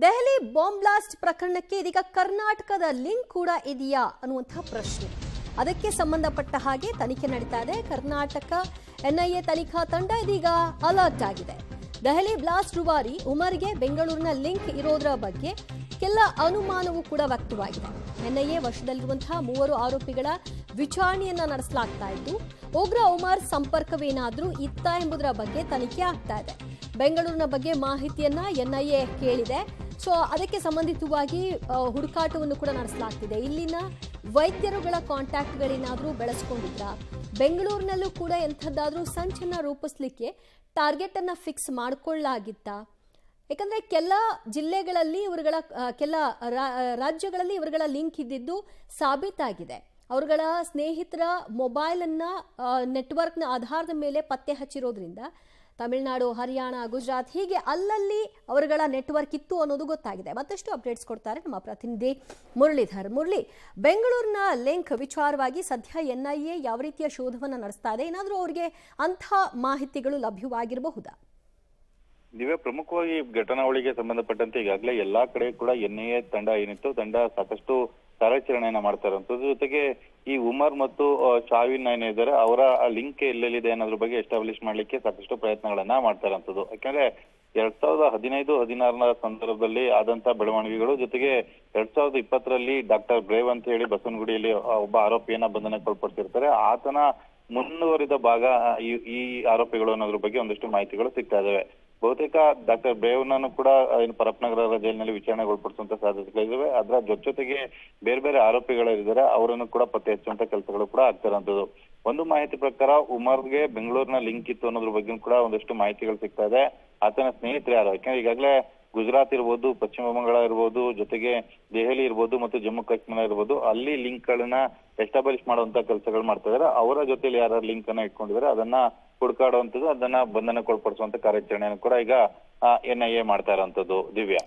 Delhi bomb blast ಪ್ರಕರಣಕ್ಕೆ ಇದೀಗ ಕರ್ನಾಟಕದ ಲಿಂಕ್ ಕೂಡ ಇದೆಯಾ ಅನ್ನುವಂತಹ ಪ್ರಶ್ನೆ. ಅದಕ್ಕೆ ಸಂಬಂಧಪಟ್ಟ ಹಾಗೆ ತನಿಖೆ ನಡೀತಾ ಇದೆ. ಕರ್ನಾಟಕ ಎನ್ಐಎ ತನಿಖಾ ತಂಡ ಇದೀಗ ಅಲರ್ಟ್ ಆಗಿದೆ. ದೆಹಲಿ ಬ್ಲಾಸ್ಟ್ ರೂವಾರಿ ಉಮರ್ಗೆ ಬೆಂಗಳೂರಿನ ಲಿಂಕ್ ಇರೋದರ ಬಗ್ಗೆ ಕೆಲ ಅನುಮಾನವೂ ಕೂಡ ವ್ಯಕ್ತವಾಗಿದೆ. ಎನ್ಐಎ ವಶದಲ್ಲಿರುವಂತಹ 3 ಆರೋಪಿಗಳ ವಿಚಾರಣೆಯನ್ನ ನಡೆಸಲಾಗ್ತಾ ಇದ್ದು, ಉಗ್ರ ಉಮರ್ ಸಂಪರ್ಕವೇನಾದ್ರೂ ಇತ್ತ ಎಂಬುದರ ಬಗ್ಗೆ ತನಿಖೆ ಆಗ್ತಾ ಇದೆ. ಬೆಂಗಳೂರಿನ ಬಗ್ಗೆ ಮಾಹಿತಿಯನ್ನ ಎನ್ಐಎ ಕೇಳಿದೆ. ಸೊ ಅದಕ್ಕೆ ಸಂಬಂಧಿತವಾಗಿ ಹುಡುಕಾಟವನ್ನು ಕೂಡ ನಡೆಸಲಾಗ್ತಿದೆ. ಇಲ್ಲಿನ ವೈದ್ಯರುಗಳ ಕಾಂಟ್ಯಾಕ್ಟ್ಗಳೇನಾದ್ರೂ ಬೆಳೆಸ್ಕೊಂಡಿದ್ರ, ಬೆಂಗಳೂರಿನಲ್ಲೂ ಕೂಡ ಎಂಥದ್ದಾದ್ರೂ ಸಂಚನ್ನ ರೂಪಿಸ್ಲಿಕ್ಕೆ ಟಾರ್ಗೆಟ್ ಅನ್ನ ಫಿಕ್ಸ್ ಮಾಡಿಕೊಳ್ಳಲಾಗಿತ್ತ? ಯಾಕಂದ್ರೆ ಕೆಲ ಜಿಲ್ಲೆಗಳಲ್ಲಿ ಇವರುಗಳ ಕೆಲ ರಾಜ್ಯಗಳಲ್ಲಿ ಇವರುಗಳ ಲಿಂಕ್ ಇದ್ದಿದ್ದು ಸಾಬೀತಾಗಿದೆ. ಅವರುಗಳ ಸ್ನೇಹಿತರ ಮೊಬೈಲ್ ಅನ್ನ ನೆಟ್ವರ್ಕ್ನ ಆಧಾರದ ಮೇಲೆ ಪತ್ತೆ ಹಚ್ಚಿರೋದ್ರಿಂದ ತಮಿಳುನಾಡು, ಹರಿಯಾಣ, ಗುಜರಾತ್ ಹೀಗೆ ಅಲ್ಲಲ್ಲಿ ಅವರುಗಳ ನೆಟ್ವರ್ಕ್ ಇತ್ತು ಅನ್ನೋದು ಗೊತ್ತಾಗಿದೆ. ಮತ್ತಷ್ಟು ಅಪ್ಡೇಟ್ಸ್ ಕೊಡ್ತಾರೆ ನಮ್ಮ ಪ್ರತಿನಿಧಿ ಮುರಳೀಧರ್. ಮುರಳಿ, ಬೆಂಗಳೂರಿನ ಲಿಂಕ್ ವಿಚಾರವಾಗಿ ಸದ್ಯ ಎನ್ಐಎ ಯಾವ ರೀತಿಯ ಶೋಧವನ್ನು ನಡೆಸ್ತಾ ಇದೆ? ಏನಾದರೂ ಅವರಿಗೆ ಅಂಥ ಮಾಹಿತಿಗಳು ಲಭ್ಯವಾಗಿರಬಹುದಾ? ದಿವ್ಯ, ಪ್ರಮುಖವಾಗಿ ಘಟನಾವಳಿಗೆ ಸಂಬಂಧಪಟ್ಟಂತೆ ಈಗಾಗಲೇ ಎಲ್ಲಾ ಕಡೆ ಕೂಡ ಎನ್ಐಎ ತಂಡ ತಂಡ ಸಾಕಷ್ಟು ಕಾರ್ಯಾಚರಣೆಯನ್ನ ಮಾಡ್ತಾ ಇರುವಂತದ್ದು. ಜೊತೆಗೆ ಈ ಉಮರ್ ಮತ್ತು ಶಾವಿನ್ ಏನಿದ್ದಾರೆ ಅವರ ಲಿಂಕ್ ಎಲ್ಲೆಲ್ಲಿದೆ ಅನ್ನೋದ್ರ ಬಗ್ಗೆ ಎಸ್ಟಾಬ್ಲಿಷ್ ಮಾಡ್ಲಿಕ್ಕೆ ಸಾಕಷ್ಟು ಪ್ರಯತ್ನಗಳನ್ನ ಮಾಡ್ತಾ ಇರುವಂತದ್ದು. ಯಾಕಂದ್ರೆ 2015-16 ಸಂದರ್ಭದಲ್ಲಿ ಆದಂತ ಬೆಳವಣಿಗೆಗಳು, ಜೊತೆಗೆ 2020ರಲ್ಲಿ ಡಾಕ್ಟರ್ ಬ್ರೇವ್ ಅಂತ ಹೇಳಿ ಬಸವನಗುಡಿಯಲ್ಲಿ ಒಬ್ಬ ಆರೋಪಿಯನ್ನ ಬಂಧನಕ್ಕೊಳಪಡಿಸಿರ್ತಾರೆ. ಆತನ ಮುಂದುವರಿದ ಭಾಗ ಈ ಆರೋಪಿಗಳು ಅನ್ನೋದ್ರ ಬಗ್ಗೆ ಒಂದಷ್ಟು ಮಾಹಿತಿಗಳು ಸಿಗ್ತಾ ಇದಾವೆ. ಬಹುತೇಕ ಡಾಕ್ಟರ್ ಬ್ರೇವ್ನನ್ನು ಕೂಡ ಪರಪ್ಪನಗರ ಜೈಲಿನಲ್ಲಿ ವಿಚಾರಣೆಗೊಳಪಡಿಸುವಂತ ಸಾಧ್ಯತೆಗಳಿವೆ. ಅದರ ಜೊತೆಗೆ ಬೇರೆ ಬೇರೆ ಆರೋಪಿಗಳಿದ್ದಾರೆ, ಅವರನ್ನು ಕೂಡ ಪತ್ತೆ ಹಚ್ಚುವಂತ ಕೆಲಸಗಳು ಕೂಡ ಆಗ್ತಿರೋಂಥದ್ದು. ಒಂದು ಮಾಹಿತಿ ಪ್ರಕಾರ ಉಮರ್ಗೆ ಬೆಂಗಳೂರಿನ ಲಿಂಕ್ ಇತ್ತು ಅನ್ನೋದ್ರ ಬಗ್ಗೆ ಕೂಡ ಒಂದಷ್ಟು ಮಾಹಿತಿಗಳು ಸಿಗ್ತಾ ಇದೆ. ಆತನ ಸ್ನೇಹಿತರು ಯಾರು? ಯಾಕಂದ್ರೆ ಈಗಾಗಲೇ ಗುಜರಾತ್ ಇರ್ಬೋದು, ಪಶ್ಚಿಮ ಬಂಗಾಳ ಇರ್ಬೋದು, ಜೊತೆಗೆ ದೆಹಲಿ ಇರ್ಬೋದು ಮತ್ತು ಜಮ್ಮು ಕಾಶ್ಮೀರ ಇರ್ಬೋದು, ಅಲ್ಲಿ ಲಿಂಕ್ ಗಳನ್ನ ಎಸ್ಟಾಬ್ಲಿಷ್ ಮಾಡುವಂತ ಕೆಲಸಗಳು ಮಾಡ್ತಾ ಇದಾರೆ. ಅವರ ಜೊತೆಲಿ ಯಾರು ಲಿಂಕ್ ಅನ್ನ ಇಟ್ಕೊಂಡಿದ್ದಾರೆ ಅದನ್ನ ಹುಡುಕಾಡುವಂಥದ್ದು, ಅದನ್ನ ಬಂಧನಕ್ಕೊಳಪಡಿಸುವಂತ ಕಾರ್ಯಾಚರಣೆಯನ್ನು ಕೂಡ ಈಗ ಎನ್ಐಎ ಮಾಡ್ತಾ ಇರೋಂಥದ್ದು. ದಿವ್ಯಾ,